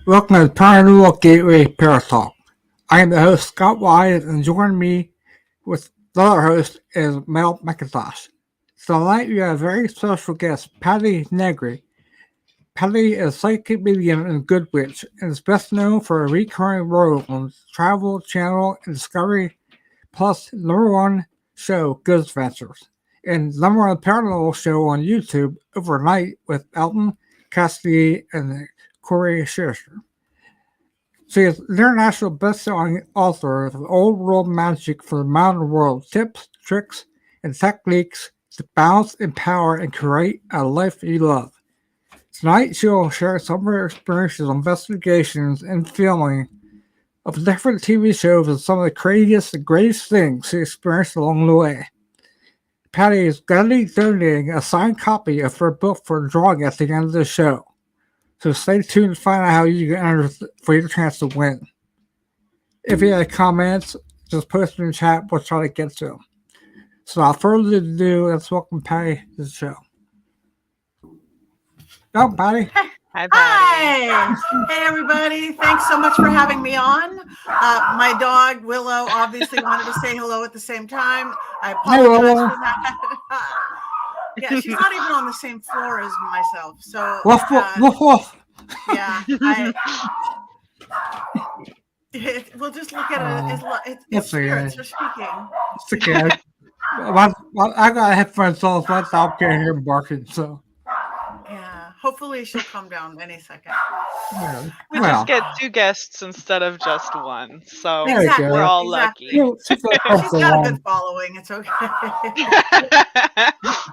Welcome to Paranormal Gateway ParaTalk. I am the host, Scott Wise, and joining me with the other host is Mel McIntosh. Tonight we have a very special guest, Patti Negri. Patti is a psychic medium and good witch, and is best known for a recurring role on Travel Channel and Discovery Plus #1 show, Good Adventures, and #1 paranormal show on YouTube, Overnight, with Elton Cassidy and Corey Scherzer. She is an international best-selling author of Old World Magic for the modern world, tips, tricks, and techniques to balance, empower, and create a life you love. Tonight, she will share some of her experiences, investigations, and filming of different TV shows and some of the craziest and greatest things she experienced along the way. Patti is gladly donating a signed copy of her book for drawing at the end of the show. So stay tuned to find out how you can enter for your chance to win. If you have comments, just post them in the chat. We'll try to get to them. So without further ado, let's welcome Patti to the show. Oh, Patti. Hi, Patti. Hi. Hey, everybody. Thanks so much for having me on. My dog, Willow, obviously wanted to say hello at the same time. I apologize for that. Yeah, she's not even on the same floor as myself. So, woof, woof, woof. Yeah, we'll just look at it as it's spirits are speaking. It's okay. I got headphones on, so I can't hear him barking. So, yeah, hopefully she'll come down any second. yeah. We just get 2 guests instead of just 1, so Exactly. we're all Exactly. lucky. She's got a good following. It's okay.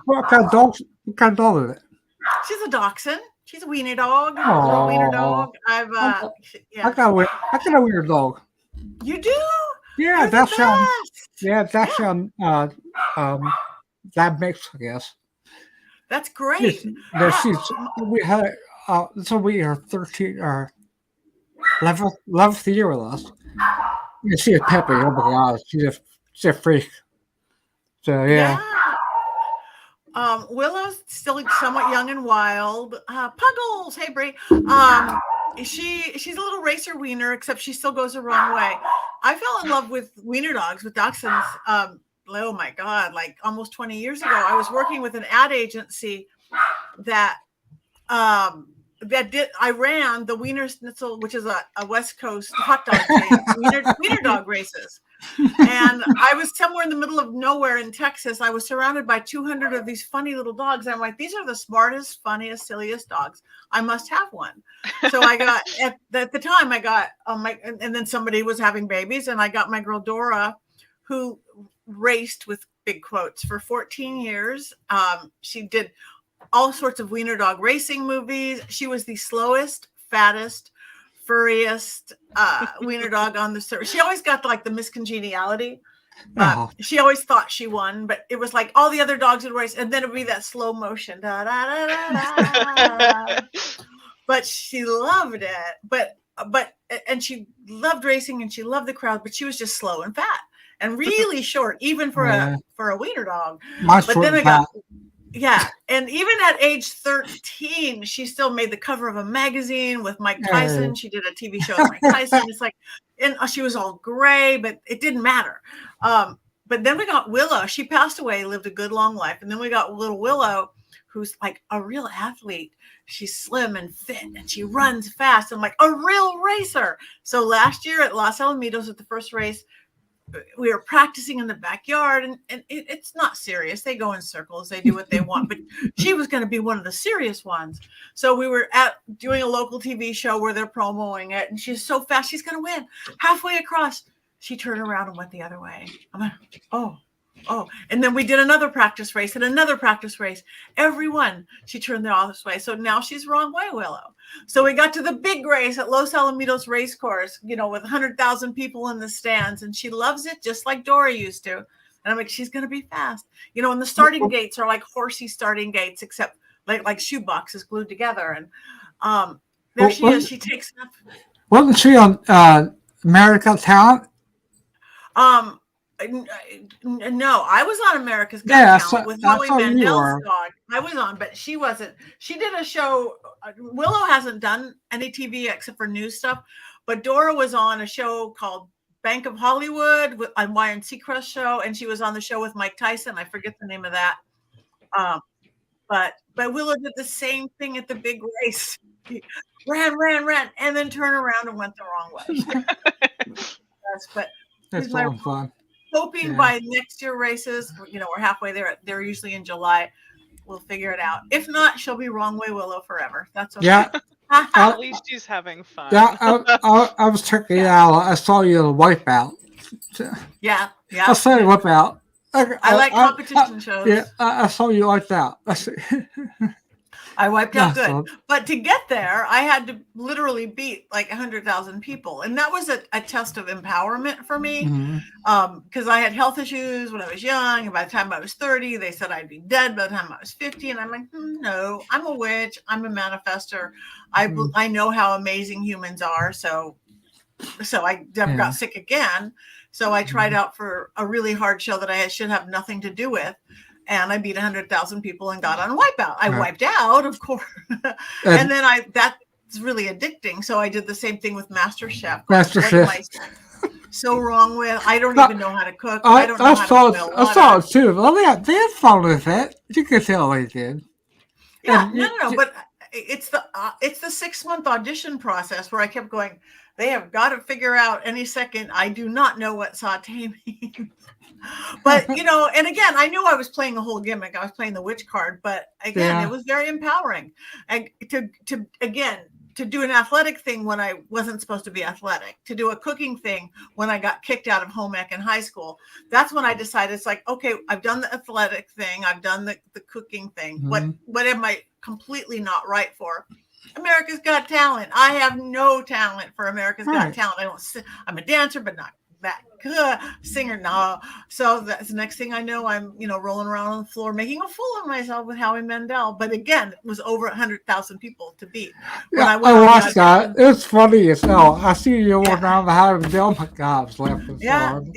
What kind of dog is it? She's a dachshund. She's a wiener dog. Aw. Little wiener dog. I got a weird dog. You do? Yeah, You're that's the best. that mix, I guess. That's great. We had so we are 13 or 11th year with us. You see, Peppy. Oh my God, she's a freak. So yeah. Willow's still somewhat young and wild. Puggles, hey Brie. She's a little racer wiener, except she still goes the wrong way. I fell in love with wiener dogs, with dachshunds. Oh my God, like almost 20 years ago. I was working with an ad agency that I ran the Wiener Schnitzel, which is a West Coast hot dog chain, wiener dog races. And I was somewhere in the middle of nowhere in Texas. I was surrounded by 200 of these funny little dogs. I'm like, these are the smartest, funniest, silliest dogs. I must have one. So I got at the time I got and then somebody was having babies, and I got my girl Dora, who raced with big quotes for 14 years. She did all sorts of wiener dog racing movies. She was the slowest, fattest, furriest wiener dog on the surface. She always got like the miscongeniality. She always thought she won, but it was like all the other dogs would race, and then it'd be that slow motion. Da, da, da, da, da. But she loved it. And she loved racing, and she loved the crowd, but she was just slow and fat and really short, even for a wiener dog. But then I got. Yeah, and even at age 13, she still made the cover of a magazine with Mike Tyson. She did a TV show with Mike Tyson. It's like, and she was all gray, but it didn't matter. But then we got Willow. She passed away, lived a good long life. And then we got little Willow, who's like a real athlete. She's slim and fit, and she runs fast and like a real racer. So last year at Los Alamitos at the first race, we were practicing in the backyard, and it's not serious. They go in circles. They do what they want. But she was going to be one of the serious ones. So we were doing a local TV show where they're promoting it, and she's so fast. She's going to win. Halfway across, she turned around and went the other way. I'm like, oh. And then we did another practice race and another practice race. Every one, she turned the other way. So now she's wrong way, Willow. So we got to the big race at Los Alamitos race course, with 100,000 people in the stands, and she loves it just like Dora used to. And I'm like, she's going to be fast. And the starting gates are like horsey starting gates, except like shoe boxes glued together. And there she is. She takes up. Wasn't she on American Talent? No, I was on America's Got Yeah, Talent with that's Howie how you Mandel's were. dog. I was on, but she wasn't. She did a show. Willow hasn't done any TV except for news stuff, but Dora was on a show called Bank of Hollywood on Ryan Seacrest show, and she was on the show with Mike Tyson. I forget the name of that. But Willow did the same thing at the big race. He ran, and then turned around and went the wrong way. Yes, but It's all fun. hoping by next year races, we're halfway there. They're usually in July. We'll figure it out. If not, she'll be wrong way Willow forever. That's okay. Yeah. At least she's having fun. Yeah, I was checking it out. I saw you in Wipeout. Yeah. I saw you Wipeout. I like competition shows. Yeah, I saw you like that. I wiped out good. But to get there, I had to literally beat like 100,000 people. And that was a test of empowerment for me. Because I had health issues when I was young. And by the time I was 30, they said I'd be dead by the time I was 50. And I'm like, no, I'm a witch. I'm a manifester. I know how amazing humans are. So I never got sick again. So I tried out for a really hard show that I should have nothing to do with. And I beat 100,000 people and got on Wipeout. I wiped out, of course. And then that's really addicting. So I did the same thing with MasterChef. MasterChef. So wrong with, I don't even know how to cook. I don't know how to boil water. I saw it too. Well, they had fun with it. You could tell they did. Yeah, no. But it's the 6-month audition process where I kept going, they have got to figure out any second. I do not know what saute means. But, and again, I knew I was playing a whole gimmick. I was playing the witch card, but again, it was very empowering. And to do an athletic thing when I wasn't supposed to be athletic, to do a cooking thing when I got kicked out of home ec in high school. That's when I decided it's like, okay, I've done the athletic thing. I've done the cooking thing. What am I completely not right for? America's Got Talent. I have no talent for America's Got Talent. I'm a dancer, but not that good singer. No. So that's the next thing I know, I'm, rolling around on the floor, making a fool of myself with Howie Mandel. But again, it was over 100,000 people to beat. I watched that. It was funny as hell. I see you walking around the Howie Mandel. Oh my God, I was laughing so hard.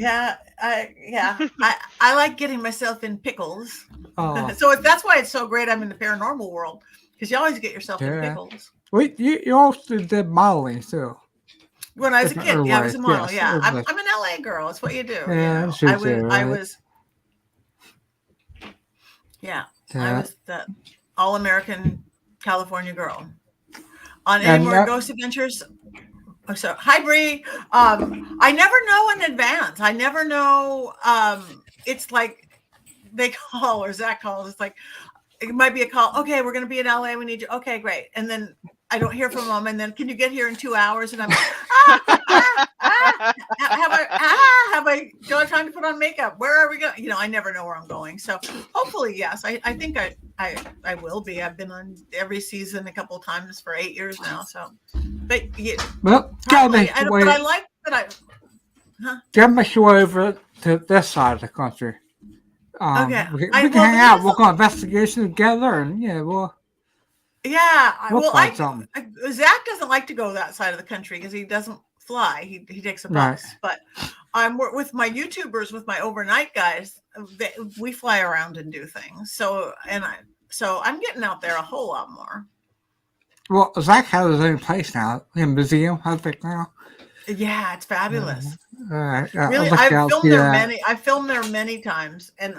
I like getting myself in pickles. So that's why it's so great I'm in the paranormal world. Because you always get yourself in pickles. Wait, you also did modeling too. When I was a kid, I was a model. Yes, I'm an LA girl. It's what you do. Yeah, I was the all-American California girl. On any more ghost adventures. Oh, so hi Bree. I never know in advance. I never know. It's like they call or Zach calls. It's like. It might be a call. Okay, we're going to be in LA. We need you. Okay, great. And then I don't hear from them. And then, can you get here in 2 hours? And I'm like, have I trying to put on makeup? Where are we going? I never know where I'm going. So hopefully, yes, I think I will be. I've been on every season a couple of times for 8 years now. So, but I like that Gotta make your way over to this side of the country. Okay. We can hang out. We'll go investigation together, and we'll find something. Zach doesn't like to go that side of the country because he doesn't fly. He takes a bus. Right. But I'm with my YouTubers, with my overnight guys. We fly around and do things. So I'm getting out there a whole lot more. Well, Zach has his own place now. In museum, I think now. Yeah, it's fabulous. Really, I've filmed there many times, and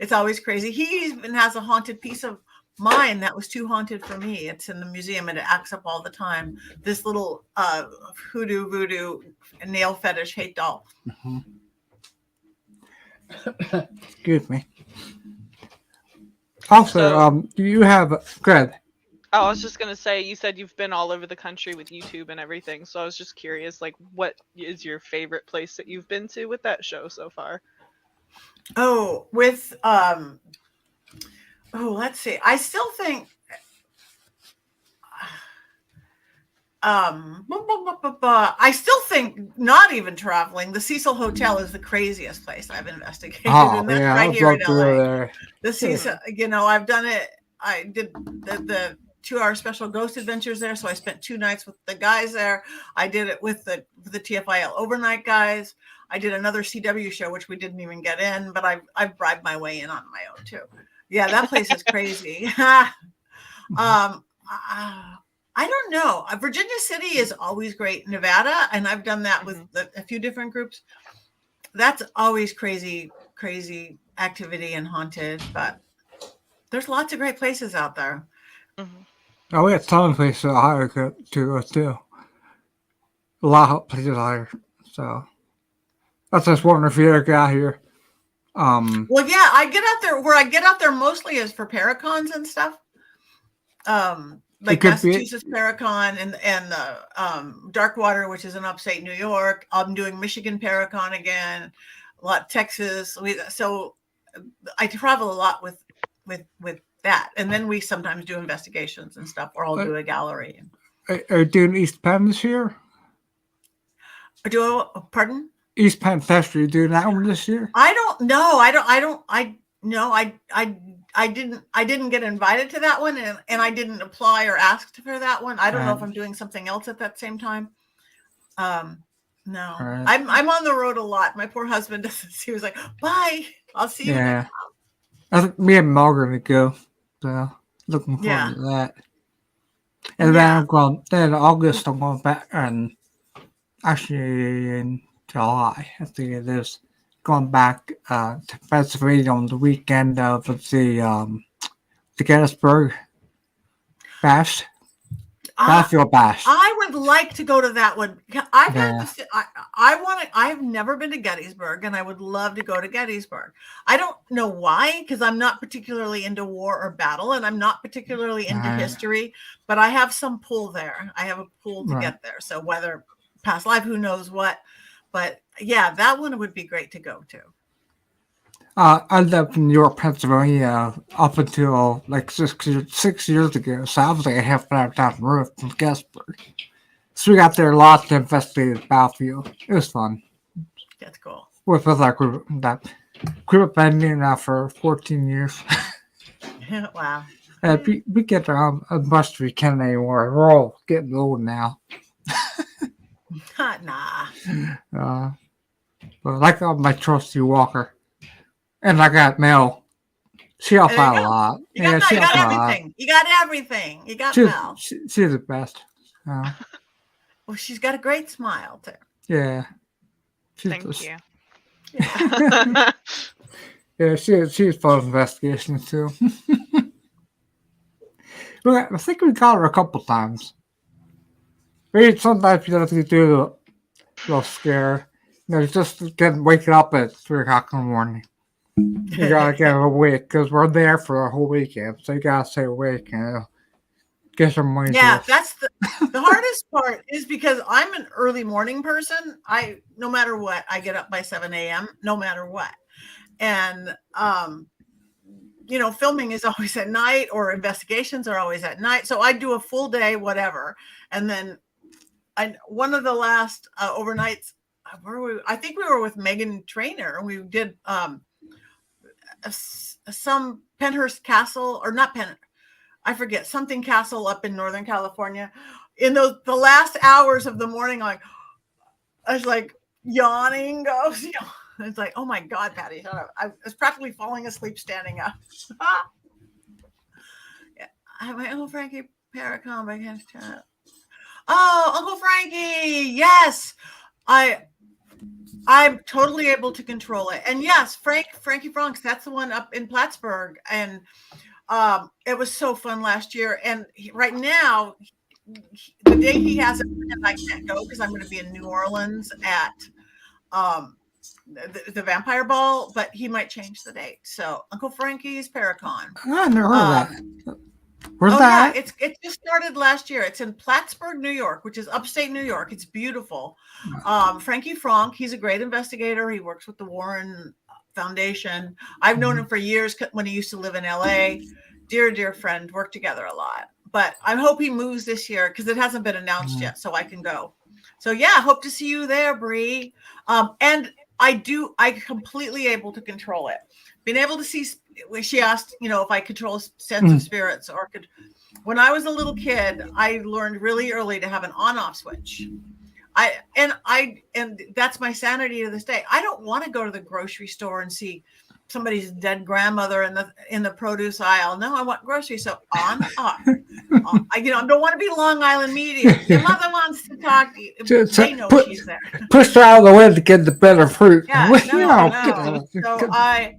it's always crazy. He even has a haunted piece of mine that was too haunted for me. It's in the museum, and it acts up all the time. This little hoodoo voodoo nail fetish hate doll. Excuse me. Also, you have good. I was just going to say, you said you've been all over the country with YouTube and everything. So I was just curious, like, what is your favorite place that you've been to with that show so far? Oh, let's see. I still think, not even traveling, the Cecil Hotel is the craziest place I've investigated. And that's right here in LA. The Cecil, I've done it. I did the 2-hour special ghost adventures there. So I spent 2 nights with the guys there. I did it with the TFIL overnight guys. I did another CW show, which we didn't even get in, but I've bribed my way in on my own too. Yeah, that place is crazy. I don't know. Virginia City is always great. Nevada, and I've done that with a few different groups. That's always crazy activity and haunted, but there's lots of great places out there. Oh, we have some places higher to go to. A lot of places higher. So that's just wondering if you ever get out here. Well, yeah, I get out there. Where I get out there mostly is for Paracons and stuff. Like Massachusetts Paracon and the Darkwater, which is in upstate New York. I'm doing Michigan Paracon again, a lot Texas. So I travel a lot with that, and then we sometimes do investigations and stuff, or I'll do a gallery. Are you doing East Penn this year? Pardon? East Penn Fest, are you doing that one this year? I don't know. I didn't get invited to that one, and I didn't apply or ask for that one. I don't know if I'm doing something else at that same time. No, right. I'm on the road a lot. My poor husband doesn't. He was like, "Bye, I'll see you." Yeah, I think me and Mel are gonna go. So looking forward to that. And then I'm going. Then in August I'm going back, and actually in July I think it is. Going back to Pennsylvania on the weekend of the Gettysburg Bash. Battlefield Bash. I would like to go to that one. I've never been to Gettysburg, and I would love to go to Gettysburg. I don't know why, because I'm not particularly into war or battle, and I'm not particularly into history, but I have some pull there. I have a pull to get there. So whether past life, who knows what. But yeah, that one would be great to go to. I lived in New York, Pennsylvania up until like 6 years ago. So I was like a half an hour down the road from Gettysburg. So we got there a lot to investigate the battlefield. It was fun. That's cool. With that group have been here now for 14 years. Wow. We get there as much as we can anymore. We're all getting old now. Nah. But like my trusty Walker, and I got Mel. She helped out a lot. You got everything. You got everything. You got Mel. She's the best. Well, she's got a great smile too. Yeah. Thank you. Yeah, she's full of investigations too. I think we got her a couple times. Maybe sometimes you have to do a little scare. Just waking up at 3 o'clock in the morning. You gotta get awake because we're there for a whole weekend, so you gotta stay awake and get some money. Yeah, that's the hardest part is because I'm an early morning person. No matter what, I get up by 7 a.m. no matter what, and filming is always at night, or investigations are always at night. So I do a full day, whatever, and then one of the last overnights. I think we were with Megan Trainor, and we did some Penhurst Castle, or not I forget, something castle up in Northern California. In the last hours of the morning, I was like yawning. It's like, oh my God, Patty, shut up. I was practically falling asleep standing up. I went, oh, Frankie Paracon, I can't chat. Oh, Uncle Frankie, yes. I'm totally able to control it. And yes, Frankie Franks, that's the one up in Plattsburgh. And it was so fun last year. And right now, the day he has it, I can't go because I'm going to be in New Orleans at the Vampire Ball, but he might change the date. So Uncle Frankie's Paracon. I never heard of that. Where's that? Yeah, it just started last year. It's in Plattsburgh, New York, which is upstate New York. It's beautiful. Frankie Frank, he's a great investigator. He works with the Warren Foundation. I've known him for years when he used to live in LA. Dear friend, worked together a lot. But I hope he moves this year because it hasn't been announced yet, so I can go. So yeah, hope to see you there, Bree. And I completely able to control it. Being able to see, she asked, if I control sense of spirits or could. When I was a little kid, I learned really early to have an on-off switch. And that's my sanity to this day. I don't want to go to the grocery store and see somebody's dead grandmother in the produce aisle. No, I want groceries. So on, off. I don't want to be Long Island media. Your mother wants to talk to you. They know she's there. Push her out of the way to get the better fruit. Yeah, no. So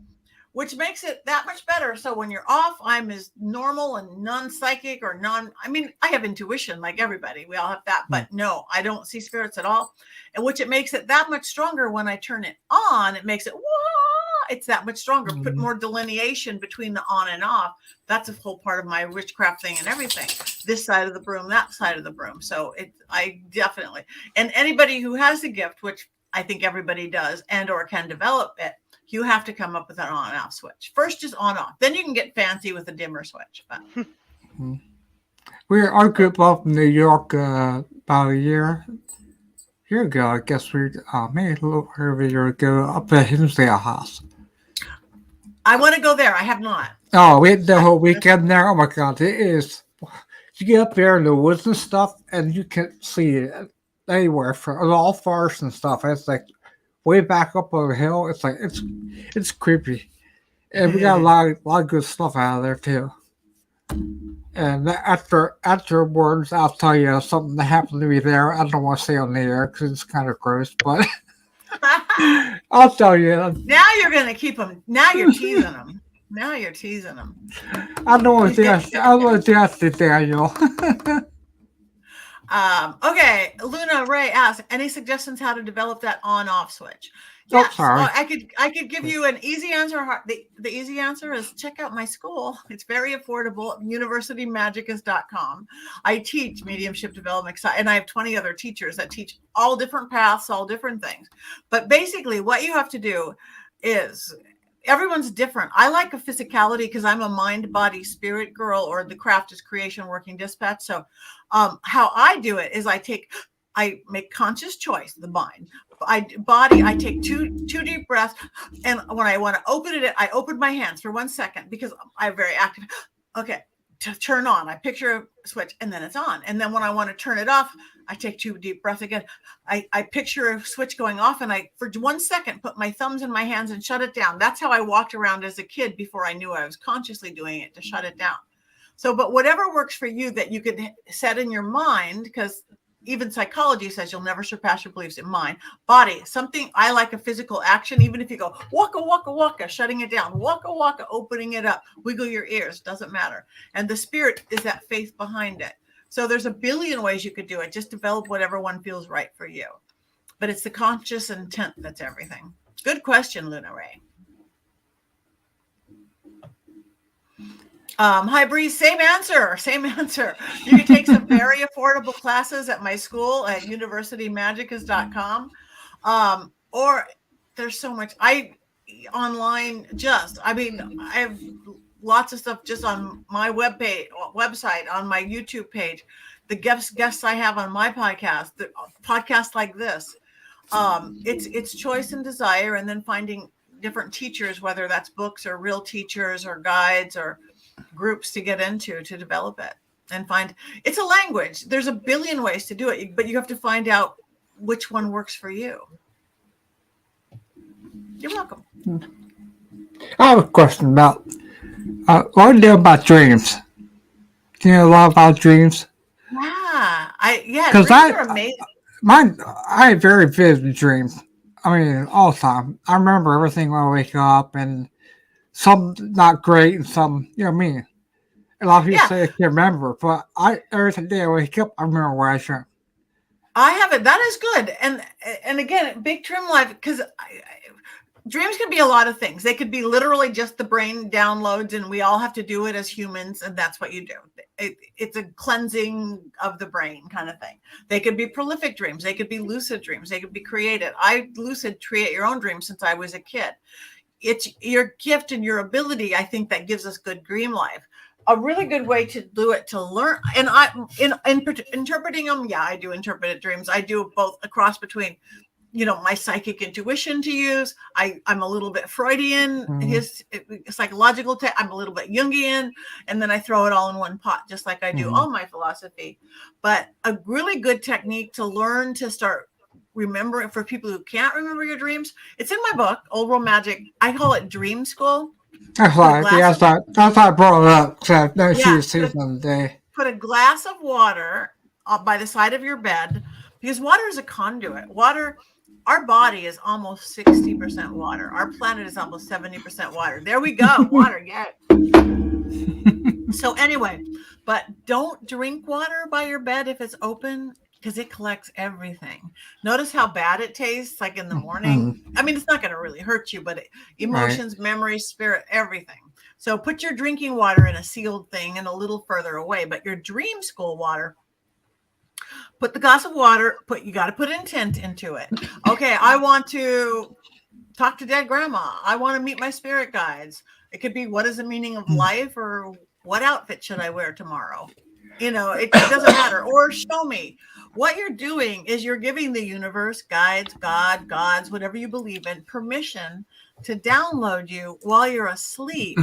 which makes it that much better. So when you're off, I'm as normal and non-psychic or I have intuition like everybody. We all have that, but no, I don't see spirits at all. And which it makes it that much stronger when I turn it on. It makes it, it's that much stronger. Put more delineation between the on and off. That's a whole part of my witchcraft thing and everything. This side of the broom, that side of the broom. So I definitely, and anybody who has a gift, which I think everybody does and or can develop it, you have to come up with an on and off switch. First, just on off. Then you can get fancy with a dimmer switch. Our group up in New York about a year ago. I guess maybe a little over a year ago up at Hinsdale House. I want to go there. I have not. Oh, we had the whole weekend there. Oh my God, it is. You get up there in the woods and stuff, and you can see it anywhere from all forests and stuff. It's like way back up on the hill. It's like it's creepy, and we got a lot of good stuff out of there too. And afterwards, I'll tell you something that happened to me there. I don't want to say on the air because it's kind of gross, but I'll tell you. Now you're gonna keep them. Now you're teasing them. Now you're teasing them. I don't want to ask Daniel. Okay, Luna Ray asks, any suggestions how to develop that on-off switch? Yes, I could give you an easy answer. The easy answer is check out my school. It's very affordable. universitymagickers.com. I teach mediumship development, and I have 20 other teachers that teach all different paths, all different things. But basically, what you have to do is everyone's different. I like a physicality because I'm a mind, body, spirit girl, or the craft is creation, working dispatch. So how I do it is I make conscious choice, the mind. I take two deep breaths. And when I want to open it, I open my hands for 1 second because I'm very active. Okay, to turn on, I picture a switch and then it's on. And then when I want to turn it off, I take 2 deep breaths again. I picture a switch going off and I, for 1 second, put my thumbs in my hands and shut it down. That's how I walked around as a kid before I knew I was consciously doing it to shut it down. So, but whatever works for you that you could set in your mind, because even psychology says you'll never surpass your beliefs in mind, body, something. I like a physical action, even if you go waka, waka, waka, shutting it down, waka, waka, opening it up, wiggle your ears, doesn't matter. And the spirit is that faith behind it. So there's a billion ways you could do it. Just develop whatever one feels right for you. But it's the conscious intent that's everything. Good question, Luna Ray. Hi, Bree. Same answer. You can take some very affordable classes at my school at universitymagickers.com. Or there's so much online. I have lots of stuff just on my website, on my YouTube page, the guests I have on my podcast, the podcasts like this. It's choice and desire, and then finding different teachers, whether that's books or real teachers or guides or groups to get into to develop it and find. It's a language. There's a billion ways to do it, but you have to find out which one works for you. You're welcome. I have a question about what do you know about dreams? Do you know a lot about dreams? Yeah, dreams are amazing. I have very vivid dreams. I mean, all the time. I remember everything when I wake up, and some not great, and some, you know what I mean? A lot of people say I can't remember, but every day I wake up, I remember where I dreamt. I have it. That is good. And again, big dream life, because dreams can be a lot of things. They could be literally just the brain downloads, and we all have to do it as humans, and that's what you do. It's a cleansing of the brain kind of thing. They could be prolific dreams. They could be lucid dreams. They could be created. I lucid create your own dreams since I was a kid. It's your gift and your ability, I think, that gives us good dream life. A really good way to do it, to learn, and in interpreting them, I do interpreted dreams. I do both, a cross between my psychic intuition to use. I'm a little bit Freudian, Mm-hmm. psychological. I'm a little bit Jungian, and then I throw it all in one pot, just like I do all my philosophy. But a really good technique to learn to start remembering for people who can't remember your dreams. It's in my book, Old World Magic. I call it Dream School. That's right. That's why I brought it up. Because I know she was saying something today. Put a glass of water by the side of your bed, because water is a conduit. Water, our body is almost 60% water. Our planet is almost 70% water. There we go. Water, yeah. So anyway, but don't drink water by your bed if it's open, because it collects everything. Notice how bad it tastes, like in the morning. I mean, it's not going to really hurt you, but emotions, memories, spirit, everything. So put your drinking water in a sealed thing and a little further away. But your dream school water, put the glass of water, you got to put intent into it. Okay, I want to talk to dead grandma. I want to meet my spirit guides. It could be, what is the meaning of life, or what outfit should I wear tomorrow? It doesn't matter. Or show me. What you're doing is you're giving the universe, guides, gods, whatever you believe in, permission to download you while you're asleep.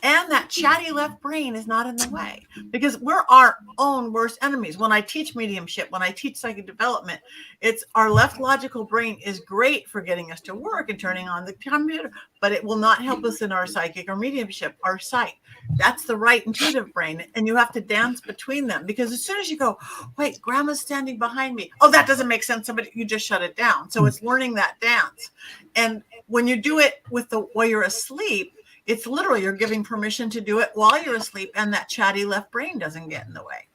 And that chatty left brain is not in the way, because we're our own worst enemies. When I teach mediumship, when I teach psychic development, it's our left logical brain is great for getting us to work and turning on the computer, but it will not help us in our psychic or mediumship, our sight. That's the right intuitive brain. And you have to dance between them, because as soon as you go, wait, grandma's standing behind me. Oh, that doesn't make sense. You just shut it down. So it's learning that dance. And when you do it while you're asleep, it's literally you're giving permission to do it while you're asleep, and that chatty left brain doesn't get in the way.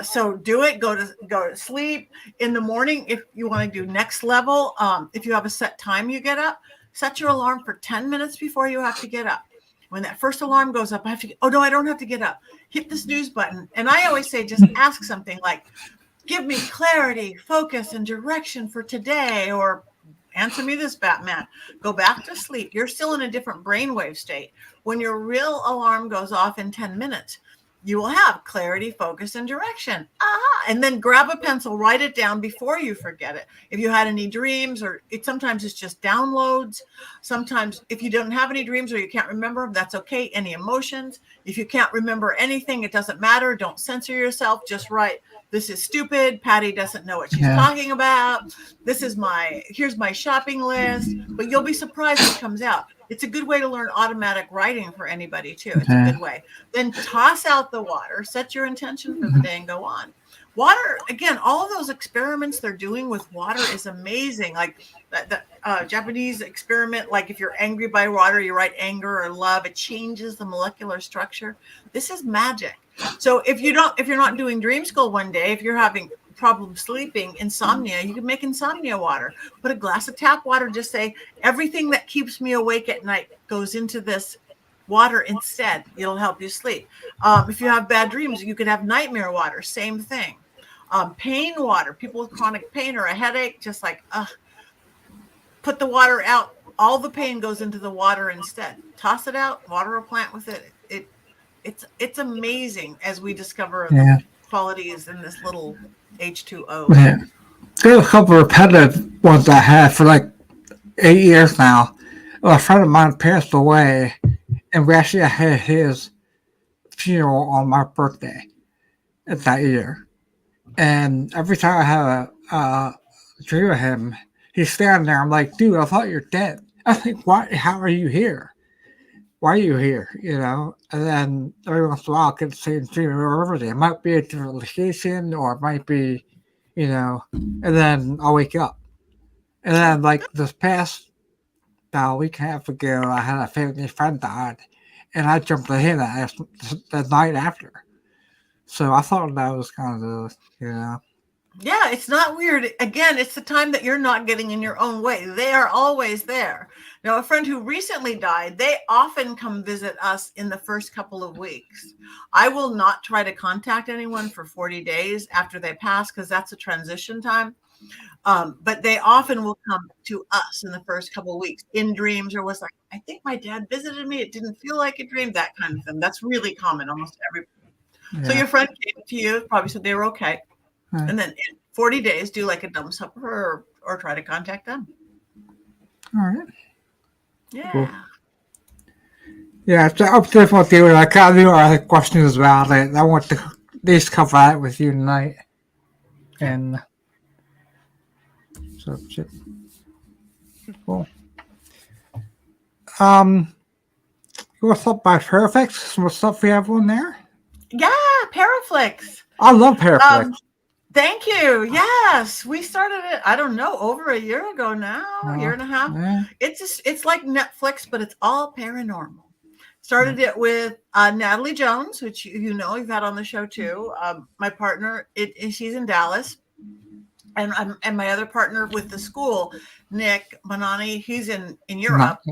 So do it. Go to sleep. In the morning, if you want to do next level, if you have a set time you get up, set your alarm for 10 minutes before you have to get up. When that first alarm goes up, I don't have to get up. Hit the snooze button. And I always say, just ask something like, give me clarity, focus, and direction for today, or answer me this, Batman. Go back to sleep. You're still in a different brainwave state. When your real alarm goes off in 10 minutes, you will have clarity, focus, and direction. And then grab a pencil, write it down before you forget it. If you had any dreams, or sometimes it's just downloads. Sometimes if you don't have any dreams or you can't remember them, that's okay. Any emotions. If you can't remember anything, it doesn't matter. Don't censor yourself. Just write, this is stupid. Patty doesn't know what she's talking about. Here's my shopping list. But you'll be surprised what comes out. It's a good way to learn automatic writing for anybody too. It's a good way. Then toss out the water, set your intention for the day, and go on. Water, again, all of those experiments they're doing with water is amazing. Like the Japanese experiment, like if you're angry by water, you write anger or love, it changes the molecular structure. This is magic. So if you're not doing dream school one day, if you're having problems sleeping, insomnia, you can make insomnia water. Put a glass of tap water, just say, everything that keeps me awake at night goes into this water instead. It'll help you sleep. If you have bad dreams, you could have nightmare water, same thing. Pain water, people with chronic pain or a headache, just like, put the water out. All the pain goes into the water instead. Toss it out, water a plant with it. It's amazing as we discover the qualities in this little H2O. Yeah. There's a couple of repetitive ones I had for like 8 years now. A friend of mine passed away, and we actually had his funeral on my birthday that year. And every time I have a dream of him, he's standing there. I'm like, dude, I thought you're dead. I think, why? How are you here? Why are you here? And then every once in a while, I'll get the same dream over there. It might be a different location, or it might be, and then I'll wake up. And then, like this past about a week and a half ago, I had a family friend died, and I jumped ahead the night after. So I thought that was kind of Yeah, it's not weird. Again, it's the time that you're not getting in your own way. They are always there. Now, a friend who recently died, they often come visit us in the first couple of weeks. I will not try to contact anyone for 40 days after they pass, because that's a transition time. But they often will come to us in the first couple of weeks in dreams, or was like, I think my dad visited me. It didn't feel like a dream, that kind of thing. That's really common, almost every. Yeah. So your friend came to you, probably said they were okay. And then 40 days, do like a dumb supper or try to contact them. All right. Yeah. Cool. Yeah, so I'm definitely doing. I got new other questions about it. I want to at least cover that with you tonight. And so, cool. What's up by Perfect? Some stuff we have on there. Yeah, Paraflix. I love Perfect. Thank you. Yes, we started it. I don't know, over a year ago now, year and a half. Yeah. It's like Netflix, but it's all paranormal. Started it with Natalie Jones, which you know you've had on the show too. My partner, she's in Dallas, and my other partner with the school, Nick Bonani, he's in Europe,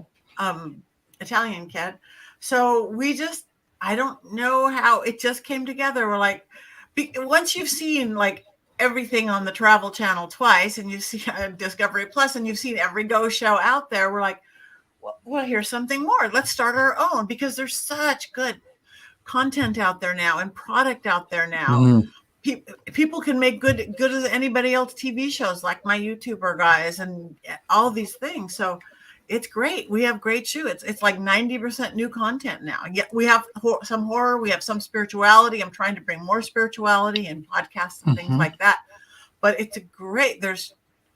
Italian kid. So I don't know how it just came together. We're like, once you've seen like everything on the Travel Channel twice, and you see Discovery Plus, and you've seen every ghost show out there, we're like, well, here's something more. Let's start our own, because there's such good content out there now and product out there now. People can make good as anybody else TV shows, like my YouTuber guys and all these things. So it's great. We have great shows. It's like 90% new content now. Yet we have some horror, we have some spirituality. I'm trying to bring more spirituality and podcasts and things like that. But it's there's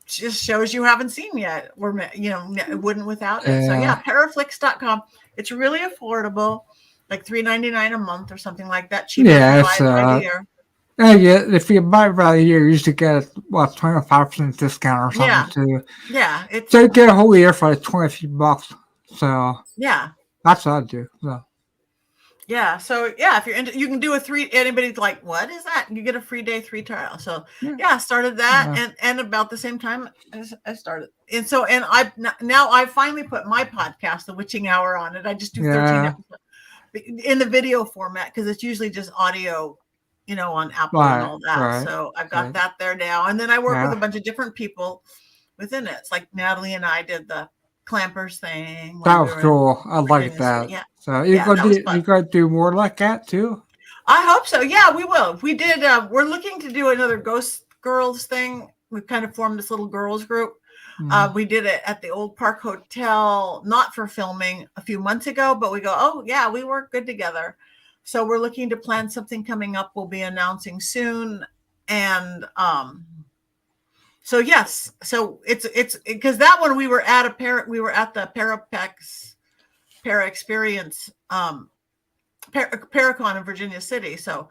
just shows you haven't seen yet. Wouldn't without it. So yeah, paraflix.com. It's really affordable, like $3.99 a month or something like that. Cheaper than by the year. Yeah, if you buy it by the year, you usually get 25% discount or something too. Yeah, so you get a whole year for like $20. So yeah, that's what I do. So. Yeah, so yeah, if you're into, you can do anybody's like, what is that? You get a free day, 3 trial. So yeah, I started that and about the same time as I started. And so, and I finally put my podcast, The Witching Hour, on it. I just do 13 episodes in the video format, because it's usually just audio, on Apple and all that. Right. So I've got that there now. And then I work with a bunch of different people within it. It's like Natalie and I did the Clampers thing. That was cool. I like that. Yeah. So you gonna do more like that too? I hope so. Yeah, we will. We did. We're looking to do another Ghost Girls thing. We've kind of formed this little girls group. We did it at the Old Park Hotel, not for filming, a few months ago, but we go, oh yeah, we work good together. So we're looking to plan something coming up. We'll be announcing soon. And so yes, so it's because that one we were at the Para Experience Paracon in Virginia City. So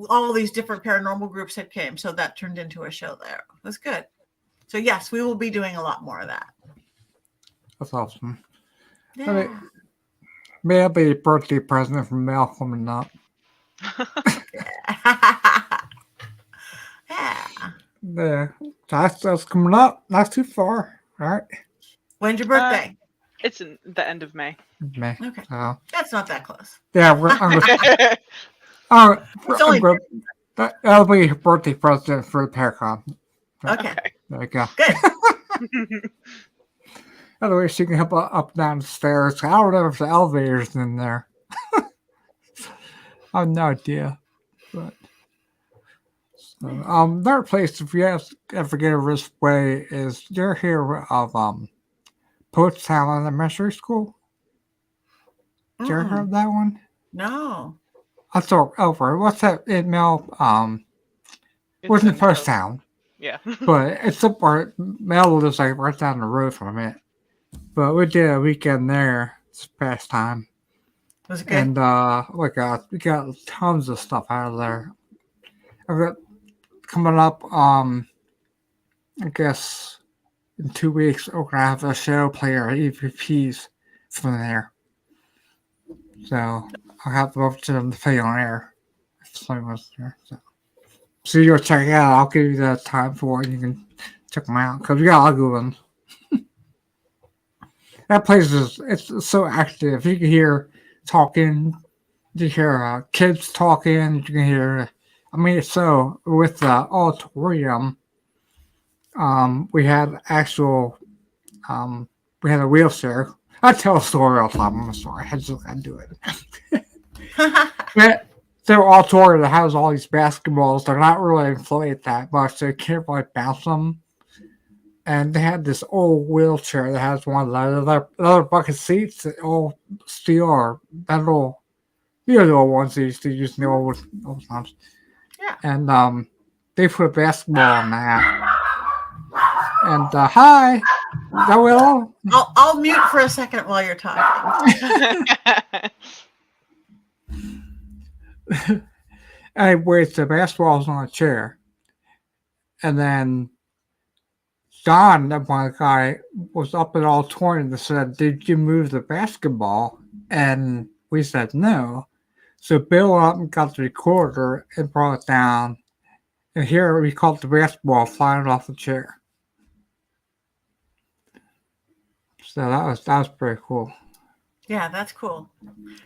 all these different paranormal groups had came. So that turned into a show there. It was good. So yes, we will be doing a lot more of that. That's awesome. Yeah. Maybe a birthday present from Mel coming up. Yeah, that's coming up. Not too far. All right. When's your birthday? It's in the end of May. May. Okay. That's not that close. Yeah, that'll be your birthday present for the Paracon. Okay. There you go. Good. Otherwise, she can help up down the stairs. I don't know if the elevator's in there. I have no idea. But another place, if you ever get a this way, is you're here of Poetstown Elementary School. Did you ever heard of that one? No. I thought over. What's that email? Wasn't in Poetstown. Yeah. But it's up where Mel lives like right down the road from it. But we did a weekend there this past time. Was it good? And we got tons of stuff out of there. I've got coming up, I guess in 2 weeks we're gonna have a show play our EVPs from there. So I'll have to up to them to play on air if someone was there. So you'll check it out. I'll give you the time for it and you can check them out. Because we got a lot of good ones. That place it's so active. You can hear talking, you hear kids talking, you can hear, so with the auditorium, we had actual, we had a wheelchair. I tell a story all the time. I'm sorry. I just gotta do it. their auditorium that has all these basketballs. They're not really inflated that much, so you can't really bounce them. And they had this old wheelchair that has one of the other bucket seats that all steel or metal. You know the old ones they used to use in the old times. Yeah. And they put a basketball on that. And hi, is that Willow? I'll mute for a second while you're talking. Anyways, the basketball's on a chair. And then John, that one guy, was up at auditorium and said, "Did you move the basketball?" And we said no. So Bill went up and got the recorder and brought it down. And here we caught the basketball flying off the chair. So that was pretty cool. Yeah, that's cool.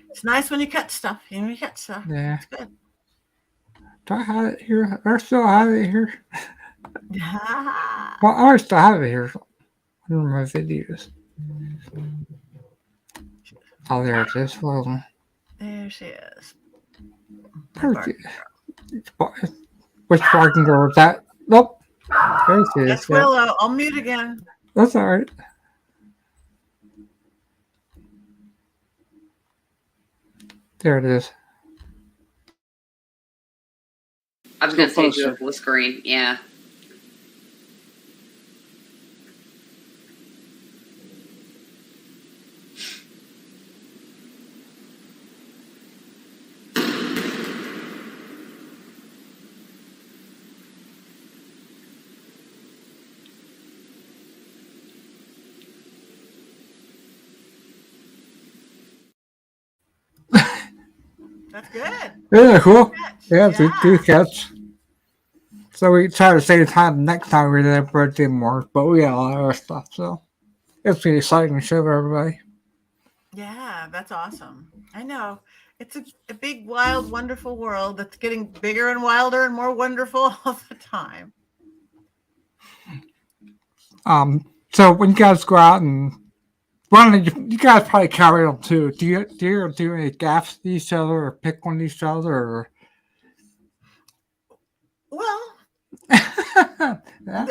It's nice when you cut stuff. You cut stuff. Yeah. It's good. Do I have it here? I still have it here. Yeah. Well, I still have it here. In my videos. Oh, there it is. Well, There she is. which barking girl was that? Nope. There she is. That's Willow. I'll mute again. That's all right. There it is. I was going to say do closer. a full screen. Yeah. That's good. Yeah, cool. Catch. Yeah, good catch. So we try to save time next time we did birthday more, but we got a lot of other stuff, so it's an exciting show for everybody. Yeah, that's awesome. I know. It's a big, wild, wonderful world that's getting bigger and wilder and more wonderful all the time. So when you guys go out and run, you guys probably carry them too. Do you do any gaffes to each other or pick on each other? Or... Well, yeah.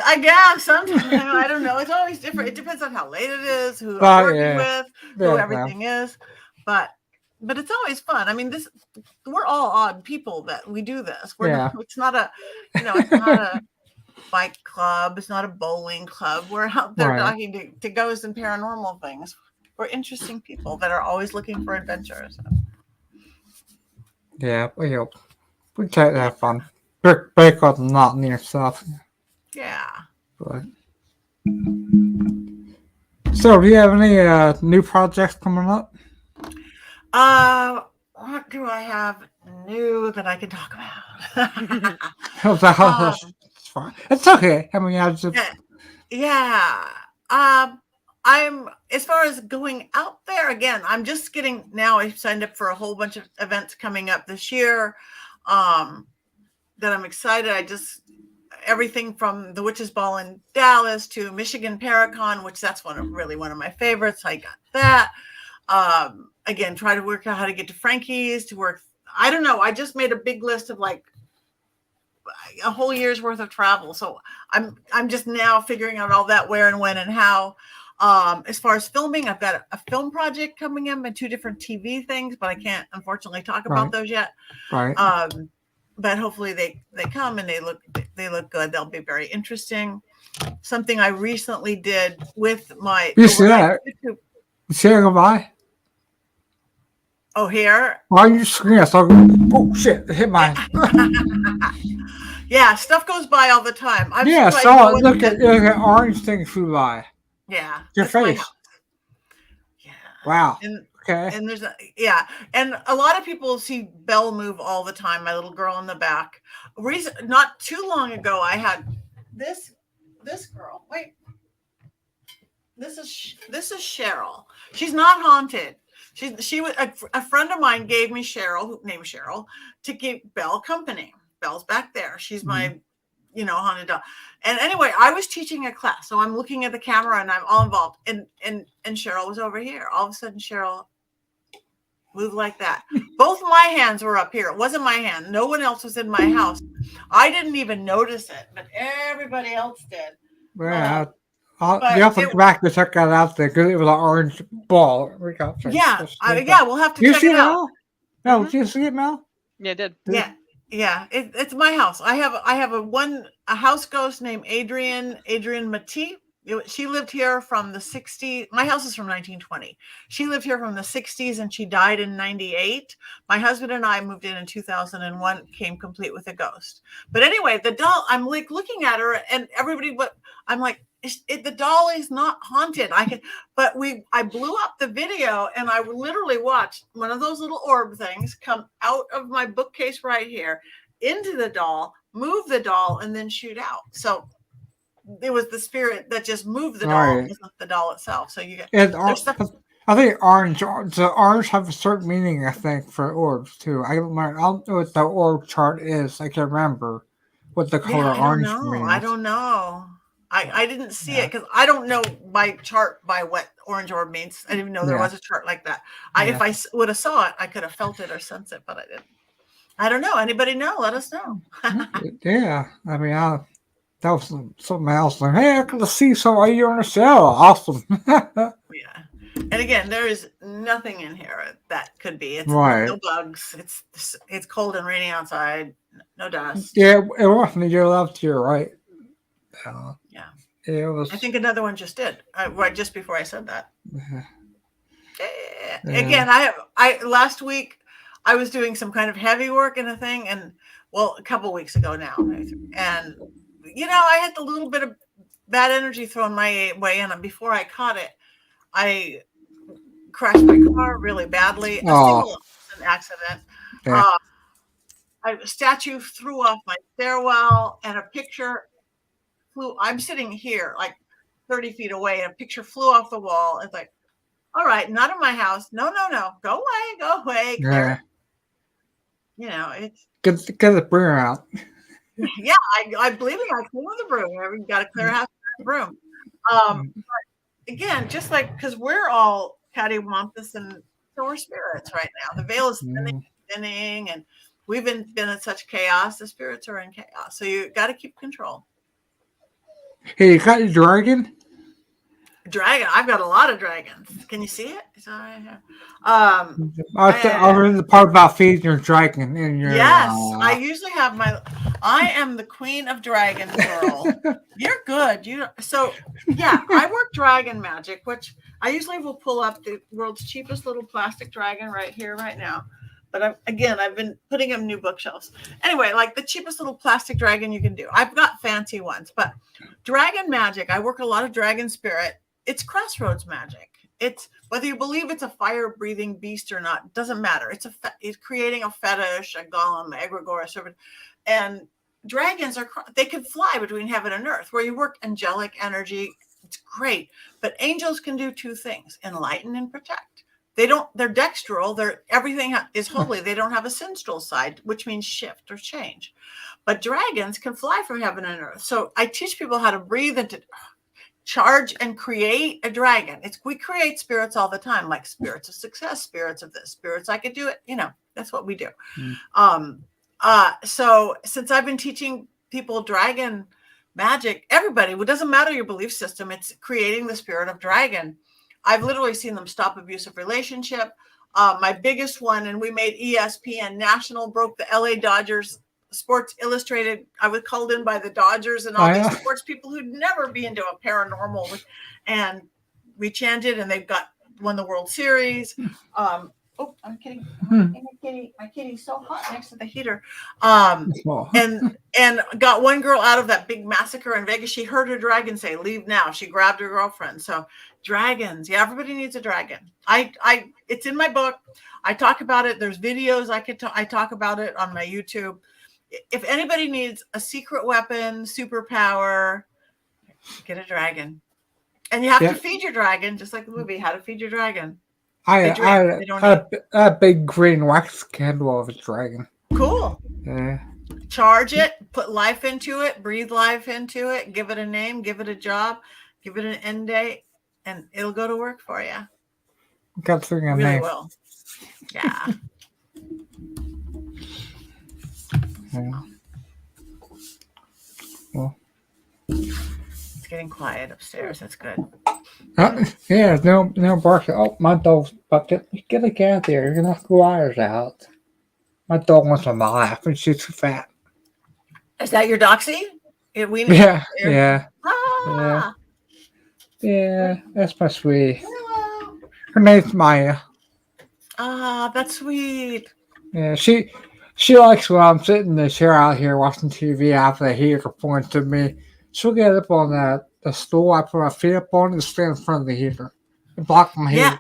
I guess sometimes I don't know. It's always different. It depends on how late it is, who I'm working with, who everything is. But it's always fun. I mean, we're all odd people that we do this. It's not a it's not a bike club. It's not a bowling club. We're out there talking to ghosts and paranormal things. We're interesting people that are always looking for adventures. Yeah, we try to have fun. Break up the monotony and stuff. Yeah. But so, do you have any new projects coming up? What do I have new that I can talk about? It's fine. It's okay. I mean, I just I'm as far as going out there again. I'm just getting now. I signed up for a whole bunch of events coming up this year. That I'm excited. Everything from the Witches Ball in Dallas to Michigan Paracon, which that's one of my favorites. I got that. Again, try to work out how to get to Frankie's to work. I don't know. I just made a big list of like a whole year's worth of travel. So I'm just now figuring out all that, where and when and how. As far as filming, I've got a film project coming in and 2 different TV things, but I can't unfortunately talk about those yet. Right. But hopefully they come and they look good. They'll be very interesting. Something I recently did with my you see that? Say goodbye. Oh, here. Why are you screaming? Oh shit! It hit my. Yeah, stuff goes by all the time. I saw it. Look at orange thing flew by. Yeah. Your face. Yeah. Wow. Okay. And there's and a lot of people see Belle move all the time. My little girl in the back. Not too long ago, I had this girl. Wait. This is Cheryl. She's not haunted. She was a friend of mine gave me named Cheryl, to keep Belle company. Belle's back there. She's my, haunted dog. And anyway, I was teaching a class, so I'm looking at the camera and I'm all involved. And Cheryl was over here. All of a sudden, Cheryl Move like that. Both my hands were up here. It wasn't my hand. No one else was in my house. I didn't even notice it, but everybody else did. Yeah. but You have to it- go back to check that out there because it was an orange ball. We got to Yeah, just- we'll have to Do you check see it it, out. Mel? No, Mhm. do you see it, Mel? Yeah, I did. Yeah. It's my house. I have a house ghost named Adrian Matee. She lived here from the 60s. My house is from 1920. She lived here from the 60s and she died in 98. My husband and I moved in 2001, came complete with a ghost. But anyway, the doll, I'm like looking at her and everybody, I'm like, the doll is not haunted. I blew up the video and I literally watched one of those little orb things come out of my bookcase right here into the doll, move the doll, and then shoot out. So it was the spirit that just moved the doll, Right. it wasn't the doll itself. So you get It, stuff. I think orange. The orange have a certain meaning. I think for orbs too. I don't know what the orb chart is. I can't remember what the color I don't orange know. means. I don't know. I didn't see it because I don't know by chart by what orange orb means. I didn't even know there was a chart like that. If I would have saw it, I could have felt it or sensed it, but I didn't. I don't know. Anybody know? Let us know. Yeah, I mean, that was something else. Like, hey, I could see some of you on the show. Awesome. Yeah. And again, there is nothing in here that could be. It's Right. no bugs. It's cold and rainy outside. No dust. Yeah, it wasn't your left here, right? Yeah. It was. I think another one just did. Right just before I said that. Yeah. Again, I last week I was doing some kind of heavy work in a thing, and a couple weeks ago now, and I had a little bit of bad energy thrown my way, and before I caught it, I crashed my car really badly. A single accident. Yeah. A statue flew off my stairwell, and a picture flew. I'm sitting here, like 30 feet away, and a picture flew off the wall. It's like, all right, not in my house. No. Go away. Claire. Yeah. It's Get the broom out. yeah. I believe it. I clean with a broom. You got to clear house with a broom. But again, just like because we're all cattywampus and so are spirits right now. The veil is thinning, and we've been in such chaos. The spirits are in chaos, so you got to keep control. Hey, you got your dragon? Dragon. I've got a lot of dragons. Can you see it? It's all right here. I was in the part about feeding your dragon in your. Yes, I usually have I am the queen of dragon girl. You're good. I work dragon magic, which I usually will pull up the world's cheapest little plastic dragon right here, right now. But I've been putting them new bookshelves. Anyway, like the cheapest little plastic dragon you can do. I've got fancy ones, but dragon magic, I work a lot of dragon spirit. It's crossroads magic. It's whether you believe it's a fire-breathing beast or not, doesn't matter. It's creating a fetish, a golem, egregore, a serpent, and dragons they can fly between heaven and earth. Where you work angelic energy, it's great. But angels can do two things: enlighten and protect. They're dextral. Everything is holy. They don't have a sinstral side, which means shift or change. But dragons can fly from heaven and earth. So I teach people how to breathe into. Charge and create a dragon. We create spirits all the time, like spirits of success, spirits of this, spirits I could do it. That's what we do. So since I've been teaching people dragon magic, everybody, it doesn't matter your belief system, it's creating the spirit of dragon. I've literally seen them stop abusive relationship. My biggest one, and we made ESPN National, broke the LA Dodgers Sports Illustrated. I was called in by the Dodgers and all these sports people who'd never be into a paranormal, and we chanted, and they've won the World Series. I'm kidding. My kitty's so hot next to the heater. And got one girl out of that big massacre in Vegas. She heard her dragon say, "Leave now." She grabbed her girlfriend. So dragons, everybody needs a dragon. It's in my book. I talk about it. There's videos I talk about it on my YouTube. If anybody needs a secret weapon, superpower, get a dragon. And you have to feed your dragon, just like the movie, How to Feed Your Dragon. I had a big green wax candle of a dragon. Cool. Yeah. Charge it, put life into it, breathe life into it, give it a name, give it a job, give it an end date, and it'll go to work for you. Got to think of Really name. will. Yeah. Yeah. Well, It's getting quiet upstairs. That's good. yeah, no barking. Oh, my dog's about to get a cat there. You're gonna knock the wires out. My dog wants on my lap, and she's too fat. Is that your doxie? Yeah, yeah, Ah, yeah. That's my sweetie. hello. Her name's Maya. Ah, that's sweet. Yeah, she likes when I'm sitting in the chair out here watching TV after the heater points to me. She'll get up on the stool I put my feet up on and stand in front of the heater and block my Yeah. heat.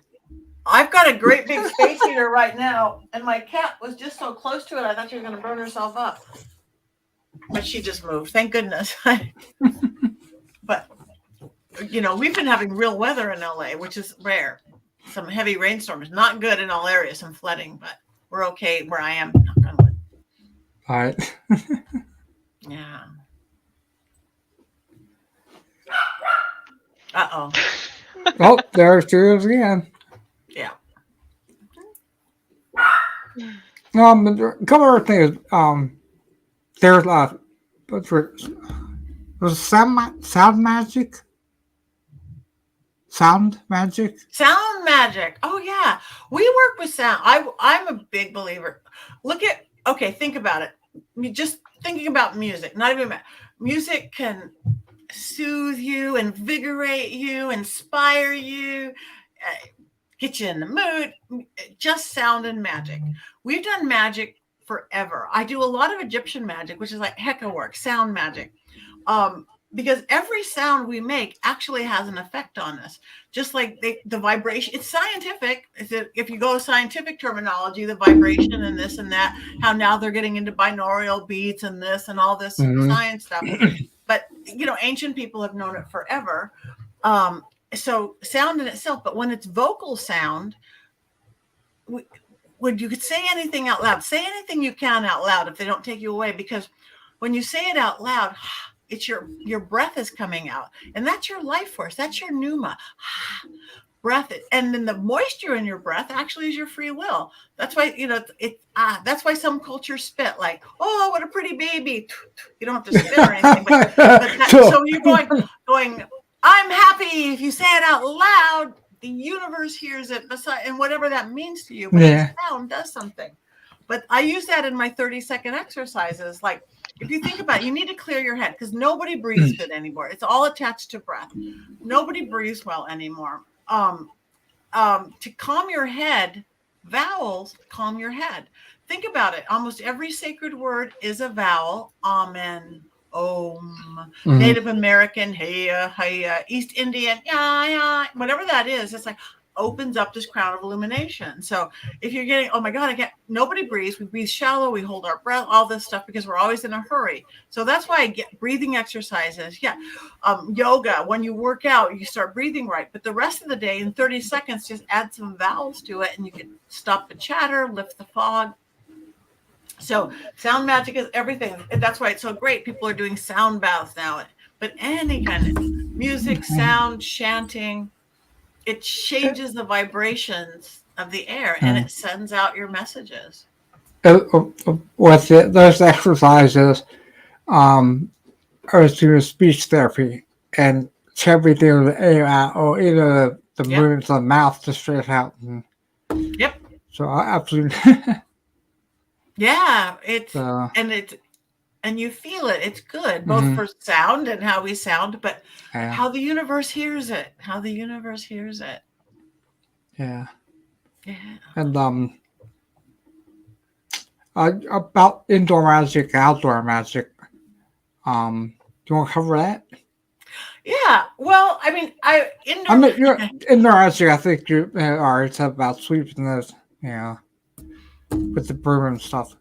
I've got a great big space heater right now, and my cat was just so close to it, I thought she was going to burn herself up. But she just moved. Thank goodness. But, you know, we've been having real weather in LA, which is rare. Some heavy rainstorms. Not good in all areas, some flooding, but we're okay where I am. Knock on wood. All right. Yeah. Uh-oh. Oh, there she is again. Yeah. A couple other things. There's was sound magic. Sound magic. Sound magic. Oh yeah, we work with sound. I'm a big believer. Think about it. Just thinking about music. Not even music can soothe you, invigorate you, inspire you, get you in the mood. Just sound and magic. We've done magic forever. I do a lot of Egyptian magic, which is like heka work, sound magic. Because every sound we make actually has an effect on us. Just like the vibration, it's scientific. If you go scientific terminology, the vibration and this and that, how now they're getting into binaural beats and this and all this science stuff. But, you know, ancient people have known it forever. So sound in itself, but when it's vocal sound, when you could say anything out loud, say anything you can out loud if they don't take you away, because when you say it out loud, it's your breath is coming out, and that's your life force. That's your pneuma. Breath, and then the moisture in your breath actually is your free will. That's why, you know, that's why some cultures spit like, oh, what a pretty baby. You don't have to spit or anything, so you're going, I'm happy. If you say it out loud, the universe hears it, and whatever that means to you, but the sound does something. But I use that in my 30-second exercises. Like, if you think about it, you need to clear your head, because nobody breathes good anymore. It's all attached to breath. Nobody breathes well anymore. To calm your head, vowels calm your head. Think about it. Almost every sacred word is a vowel. Amen, om, Native American, heya, heya, East Indian, ya, ya, whatever that is. It's like opens up this crown of illumination. So if you're getting, oh my God, nobody breathes. We breathe shallow. We hold our breath, all this stuff, because we're always in a hurry. So that's why I get breathing exercises. Yeah. Yoga, when you work out, you start breathing right. But the rest of the day, in 30 seconds, just add some vowels to it, and you can stop the chatter, lift the fog. So sound magic is everything. And that's why it's so great. People are doing sound baths now. But any kind of music, sound, chanting, it changes the vibrations of the air, and it sends out your messages. With those exercises, I was doing speech therapy, and everything was air out, or either the movements of the mouth to straight out. Yep. So I absolutely. Yeah, and you feel it. It's good, both for sound and how we sound, but how the universe hears it. How the universe hears it. Yeah. Yeah. And about indoor magic, outdoor magic. Do you want to cover that? Yeah. Well, I mean, indoor magic. I think you already said about sweeping those. Yeah. With the broom and stuff.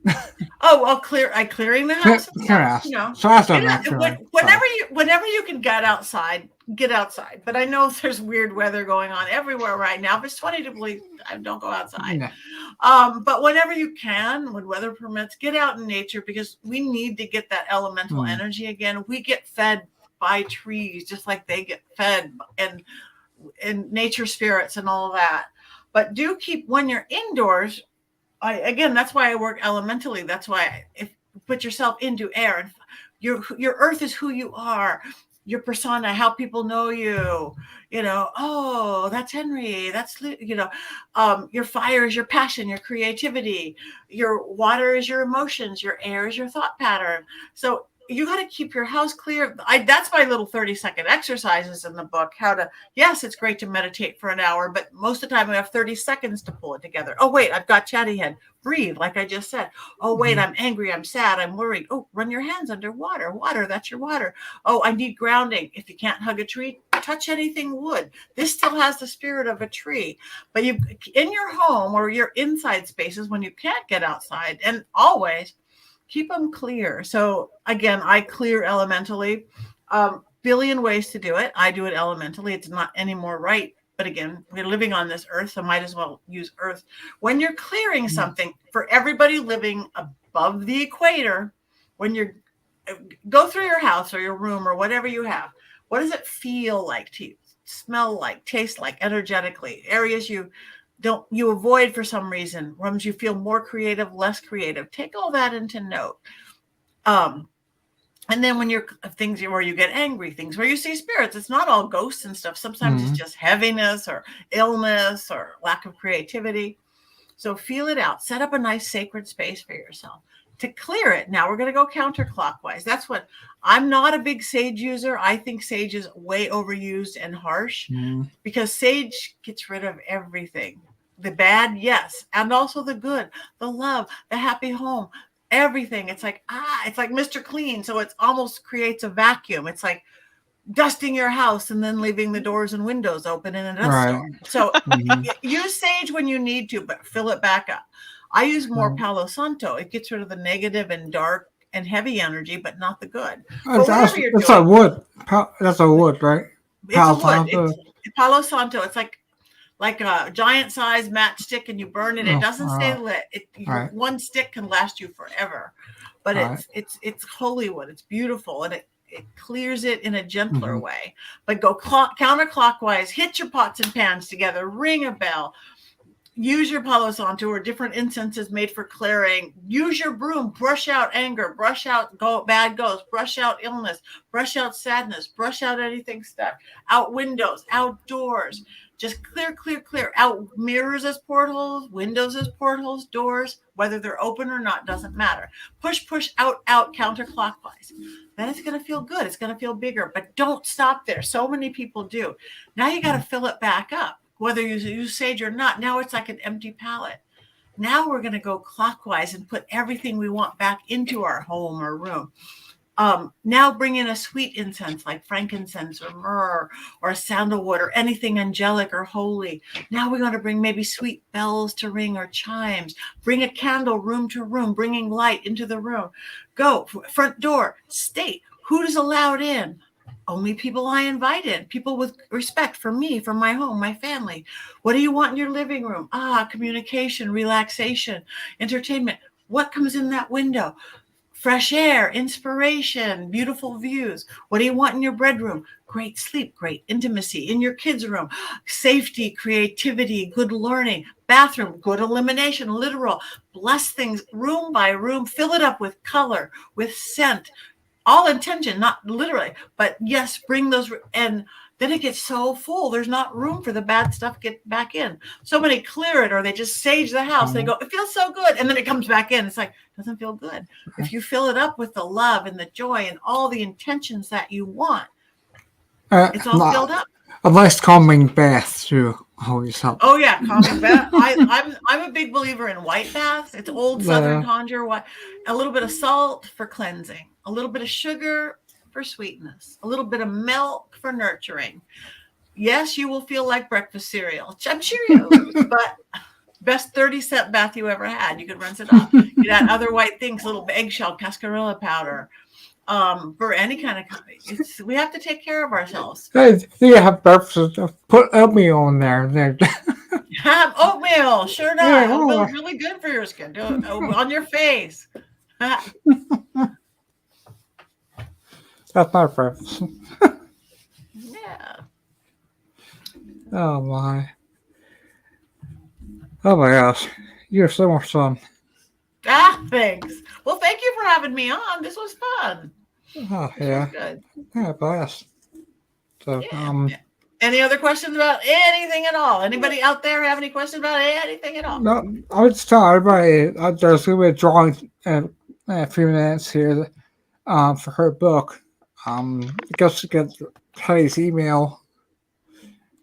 Clearing the house. You know, so that's whenever you can get outside. But I know there's weird weather going on everywhere right now. If it's 20 degrees, don't go outside. Yeah. But whenever you can, when weather permits, get out in nature, because we need to get that elemental energy again. We get fed by trees just like they get fed, and nature spirits and all of that. But do keep, when you're indoors, Again, that's why I work elementally. That's why if you put yourself into air, and your earth is who you are, your persona, how people know you. Oh, that's Henry. That's your fire is your passion, your creativity. Your water is your emotions. Your air is your thought pattern. So you got to keep your house clear. That's my little 30-second exercises in the book. Yes, it's great to meditate for an hour, but most of the time I have 30 seconds to pull it together. Oh, wait, I've got chatty head. Breathe, like I just said. Oh, wait, I'm angry. I'm sad. I'm worried. Oh, run your hands under water. Water, that's your water. Oh, I need grounding. If you can't hug a tree, touch anything wood. This still has the spirit of a tree. But you, in your home or your inside spaces, when you can't get outside, and always, keep them clear. So again, I clear elementally. Billion ways to do it. I do it elementally. It's not any more right. But again, we're living on this earth, so might as well use earth. When you're clearing something, for everybody living above the equator, when you go through your house or your room or whatever you have, what does it feel like to you? Smell like, taste like, energetically? Areas you avoid for some reason, rooms you feel more creative, less creative. Take all that into note. And then when you're things where you get angry, things where you see spirits, it's not all ghosts and stuff. Sometimes it's just heaviness or illness or lack of creativity. So feel it out. Set up a nice sacred space for yourself to clear it. Now we're going to go counterclockwise. That's what I'm not a big sage user. I think sage is way overused and harsh because sage gets rid of everything. The bad, yes, and also the good, the love, the happy home, everything. It's like, it's like Mr. Clean. So it almost creates a vacuum. It's like dusting your house and then leaving the doors and windows open in a dust storm. So use sage when you need to, but fill it back up. I use more Palo Santo. It gets rid of the negative and dark and heavy energy, but not the good. It's a wood. That's a wood, right? It's a wood. It's Palo Santo. It's like a giant size matchstick, and you burn it. It doesn't stay lit. One stick can last you forever, but it's holy wood. It's beautiful, and it clears it in a gentler way. But go counterclockwise. Hit your pots and pans together. Ring a bell. Use your Palo Santo or different incenses made for clearing. Use your broom. Brush out anger. Brush out bad ghosts. Brush out illness. Brush out sadness. Brush out anything stuck. Out windows. Outdoors. Just clear. Out mirrors as portholes. Windows as portholes. Doors. Whether they're open or not doesn't matter. Push, out, counterclockwise. Then it's going to feel good. It's going to feel bigger. But don't stop there. So many people do. Now you got to fill it back up. Whether you use sage or not, now it's like an empty palette. Now we're going to go clockwise and put everything we want back into our home or room. Now bring in a sweet incense like frankincense or myrrh or sandalwood or anything angelic or holy. Now we're going to bring maybe sweet bells to ring or chimes. Bring a candle room to room, bringing light into the room. Go front door, state who is allowed in. Only people I invite in, people with respect for me, for my home, my family. What do you want in your living room? Communication, relaxation, entertainment. What comes in that window? Fresh air, inspiration, beautiful views. What do you want in your bedroom? Great sleep, great intimacy. In your kids' room, safety, creativity, good learning. Bathroom, good elimination, literal. Bless things room by room. Fill it up with color, with scent. All intention, not literally, but yes, bring those, and then it gets so full, there's not room for the bad stuff to get back in. So many clear it, or they just sage the house. They go, it feels so good, and then it comes back in. It's like, it doesn't feel good. If you fill it up with the love and the joy and all the intentions that you want, it's all filled up. A nice calming bath too always helps. Oh yeah, calming bath. I'm a big believer in white baths. It's old Southern conjure. A little bit of salt for cleansing. A little bit of sugar for sweetness, a little bit of milk for nurturing. Yes, you will feel like breakfast cereal. I'm Cheerios, but best 30-cent bath you ever had. You could rinse it off. You add other white things, little eggshell, cascarilla powder, for any kind of. We have to take care of ourselves. You have breakfast. Put oatmeal in there. Have oatmeal, sure does. Oatmeal's really good for your skin. Do it on your face. That's my preference. Yeah. Oh my gosh. You're so much fun. Thanks. Well, thank you for having me on. This was fun. Oh, This yeah. was good. Yeah, blast. So, Yeah. Any other questions about anything at all? Anybody out there have any questions about anything at all? no, I would just tell everybody there's going to be a drawing in a few minutes here for her book. Just get Patty's email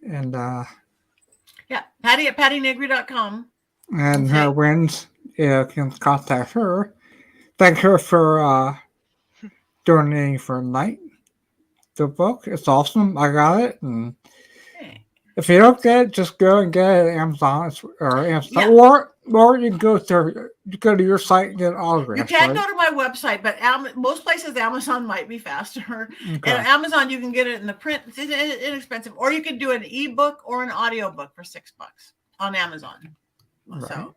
and Yeah, Patti at pattinegri.com. and her wins. You can contact her. Thank her for donating for night. The book, it's awesome. I got it, and if you don't get it, just go and get it at Amazon or you can go to your site and get an autograph. You can go to my website, but most places Amazon might be faster. Okay. And Amazon, you can get it in the print. It's inexpensive, or you can do an ebook or an audiobook for $6 on Amazon. Right. So,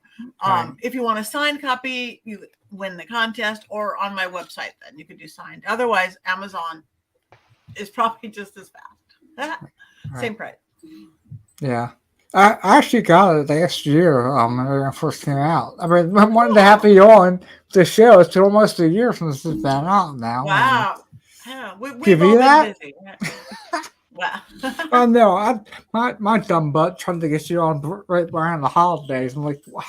if you want a signed copy, you win the contest, or on my website, then you could do signed. Otherwise, Amazon is probably just as fast. Same price. Yeah. I actually got it last year when it first came out. I mean, I wanted to have you on the show. It's almost a year since it's been out now. Wow. Yeah, we've all been busy. Wow. Oh, no. My dumb butt tried to get you on right around the holidays. I'm like, what?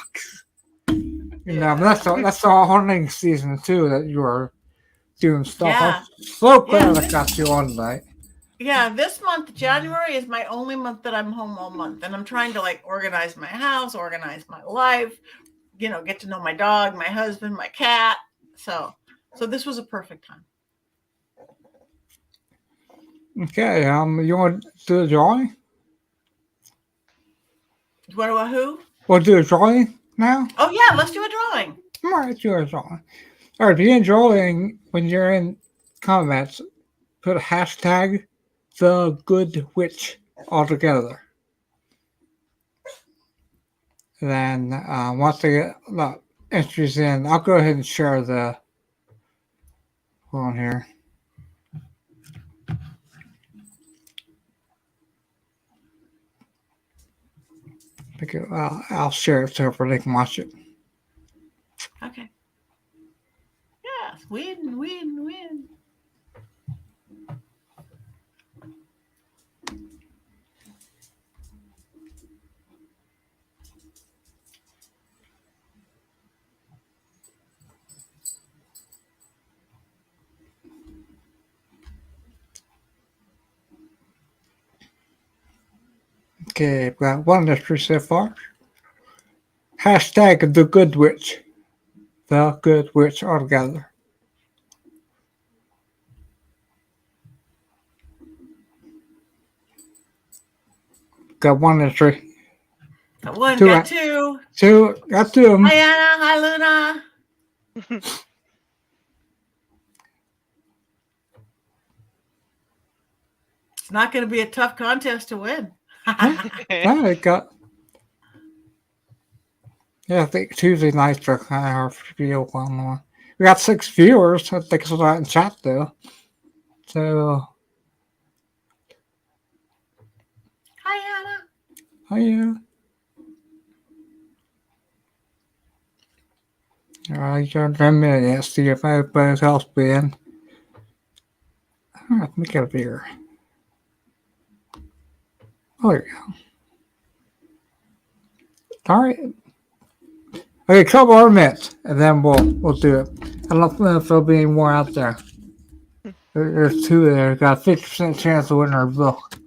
That's the hunting season, too, that you were doing stuff. Yeah. I'm so glad I got you on tonight. Yeah, this month, January, is my only month that I'm home all month. And I'm trying to organize my house, organize my life, get to know my dog, my husband, my cat. So this was a perfect time. Okay, you want to do a drawing? What about who? We'll do a drawing now? Oh, yeah, let's do a drawing. All right, let's do a drawing. All right, be a drawing when you're in comments, put a hashtag the good witch all together. Then once I get the entries in, I'll go ahead and share the one here. I'll share it so everybody can watch it. Okay. Yes, win, win, win. Okay, I've got one entry so far. Hashtag the good witch. The good witch all together. Got one entry. Got one, got two. Got two of them. Hi, Anna. Hi, Luna. It's not going to be a tough contest to win. I think Tuesday nights are kind of hard to be one. We got 6 viewers. I think it's not in chat though. So, Hi, Anna. hiya. Alright, you're 10 minutes. See if everybody else be in. Alright, let me get a beer. Oh, there you go. Alright. Okay, a couple more minutes, and then we'll do it. I don't know if there'll be any more out there. There's 2 there. Got a 50% chance of winning our book.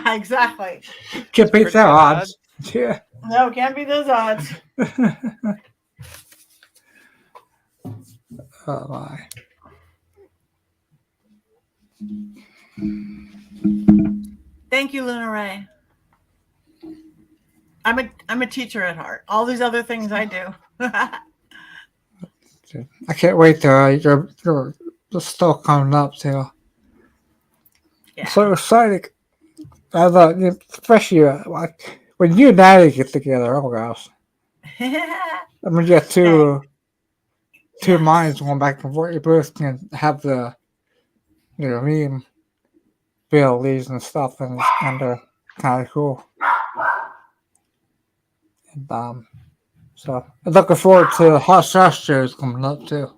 Exactly. Can't beat that odds. Yeah. No, can't be those odds. Oh my. Thank you, Luna Ray. I'm a teacher at heart. All these other things I do. I can't wait till you're still coming up too. Yeah. So excited. I thought, especially like when you and Daddy get together. Oh gosh. I mean, you got two minds going back and forth. You both can have the, me and Bill leads and stuff, and it's kind of cool. And So I'm looking forward to hot sauce shows coming up too.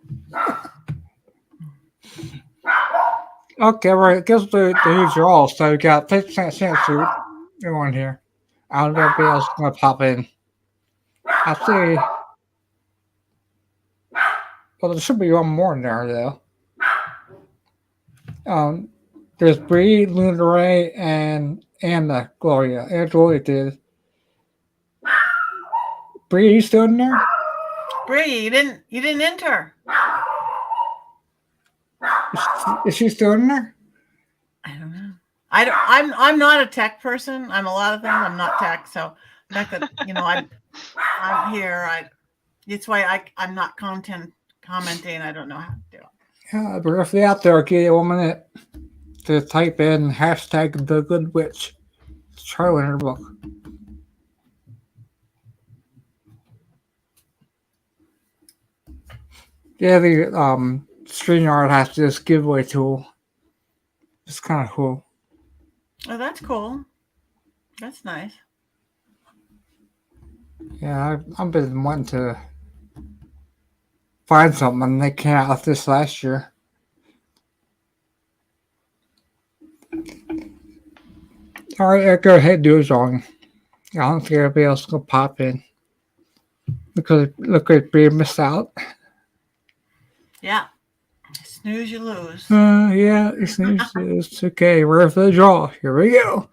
Okay, right. Guess the who's your all. So we got 50% chance to everyone here. I don't know if anybody else is gonna pop in. I see. Well, there should be one more in there though. There's Bree, Luna Ray, and Anna Gloria. Anna Gloria did. Bree, you still in there? Bree, you didn't enter. Is she still in there? I don't know. I'm not a tech person. I'm a lot of things. I'm not tech. So the fact that I'm here. It's why I'm not commenting. I don't know how to do it. Yeah, but if you're out there, give you 1 minute to type in hashtag the good witch. Try to win her book. Yeah, the StreamYard has this giveaway tool. It's kind of cool. Oh, that's cool. That's nice. Yeah, I've been wanting to find something, and they came out with this last year. All right, go ahead, do it, John. I don't think everybody else will pop in because look like being missed out. Yeah. Snooze, you lose. Yeah, it's okay. We're for the draw. Here we go.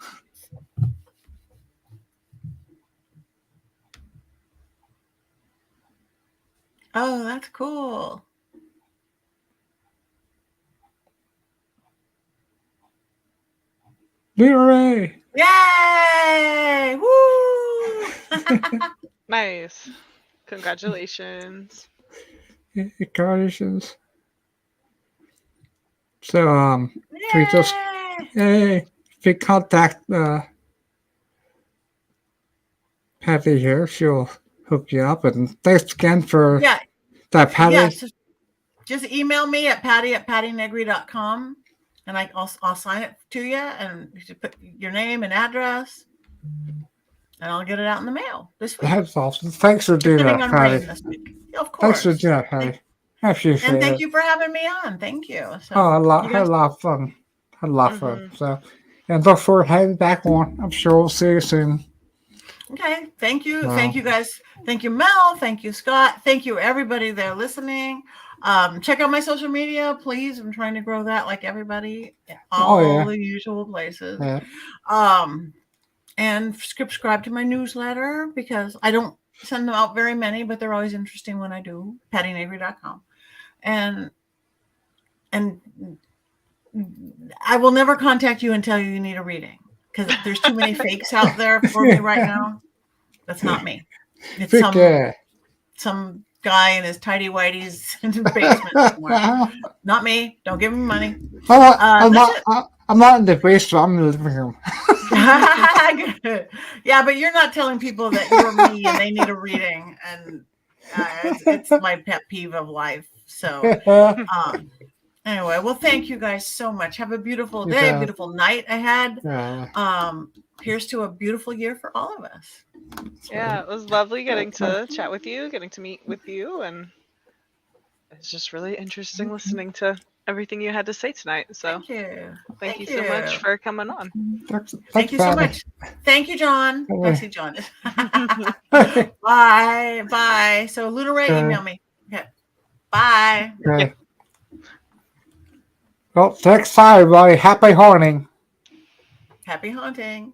Oh, that's cool. Hooray! Yay! Woo! Nice. Congratulations. Congratulations. So, if we just, if we contact Patty here, she'll hook you up. And thanks again for that, Patty. Yeah, so just email me at pattinegri.com and I'll sign it to you and you should put your name and address and I'll get it out in the mail this week. That's awesome. Thanks for doing that, Patty. Of course. Thanks for doing that, Patty. I appreciate it. And thank you for having me on. Thank you. So, had a lot of fun. Had a lot of fun. So, and look forward to having you back on. I'm sure we'll see you soon. Okay. Thank you. Wow. Thank you, guys. Thank you, Mel. Thank you, Scott. Thank you, everybody there listening. Check out my social media, please. I'm trying to grow that like everybody. All the usual places. Yeah. And subscribe to my newsletter because I don't send them out very many, but they're always interesting when I do. PattiNegri.com. And I will never contact you and tell you need a reading because there's too many fakes out there for me right now. That's not me. It's some guy in his tidy whities in the basement somewhere. Not me. Don't give him money. I'm not in the basement. I'm in the living room. Yeah, but you're not telling people that you're me and they need a reading, and it's my pet peeve of life. So anyway, well, thank you guys so much. Have a beautiful day, a beautiful night ahead. Here's to a beautiful year for all of us. Yeah, it was lovely getting to chat with you, getting to meet with you, and it's just really interesting listening to everything you had to say tonight. So thank you so much for coming on. Thank you so much. Thank you, John. I see John. Bye. So Luna Ray, email me. Okay. Bye. Okay. Well, next time, everybody. Happy haunting. Happy haunting.